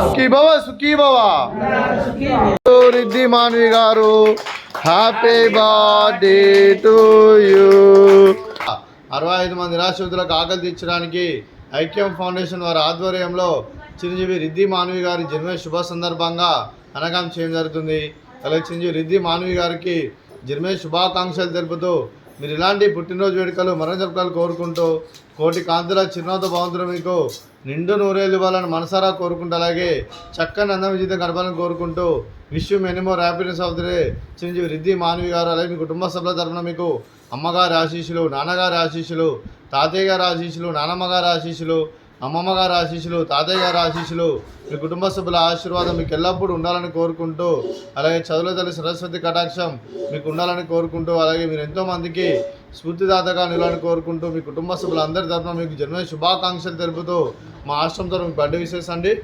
సుఖీ భవ రిద్ధి మాన్వి గారు happy birthday to you. 65 మంది నిరాశ్రితులకు ఆకలి తీర్చడానికి ఐక్యం ఫౌండేషన్ వారి ఆధ్వర్యంలో చిరంజీవి రిద్ధి మాన్వి గారి జన్మ శుభ సందర్భంగా అన్నదానం చేయడం జరుగుతుంది. అలాగే చిరంజీవి రిద్ధి మాన్వి గారికి జన్మ శుభాకాంక్షలు తెలుపుతూ మీరు ఇలాంటి పుట్టినరోజు వేడుకలు మరణ జరపాలని కోరుకుంటూ కోటి కాంతుల చిరునవ్వుతో భగవంతుడు మీకు నిండు నూరేళ్ళు ఇవ్వాలని మనసారా కోరుకుంటూ అలాగే చక్కని అందం జీవితం గడపాలని కోరుకుంటూ wish you many more happiness of the day Chiranjeevi Riddhi Manvi గారు. అలాగే మీ కుటుంబ సభ్యుల తరఫున మీకు అమ్మగారి ఆశీస్సులు, నాన్నగారి ఆశీస్సులు, తాతయ్య గారి ఆశీస్సులు, నానమ్మ గారి ఆశీస్సులు, అమ్మమ్మ గారి ఆశీస్సులు, తాతయ్య గారి ఆశీస్సులు, మీ కుటుంబ సభ్యుల ఆశీర్వాదం మీకు ఎల్లప్పుడూ ఉండాలని కోరుకుంటూ అలాగే చదువుల తల్లి సరస్వతి కటాక్షం మీకు ఉండాలని కోరుకుంటూ అలాగే మీరు ఎంతోమందికి స్ఫూర్తిదాతగా నిలాలని కోరుకుంటూ మీ కుటుంబ సభ్యులందరి తరఫున మీకు జన్మ శుభాకాంక్షలు తెలుపుతూ మా ఆశ్రమం తరఫున మీకు బర్త్డే విషెస్ అండి.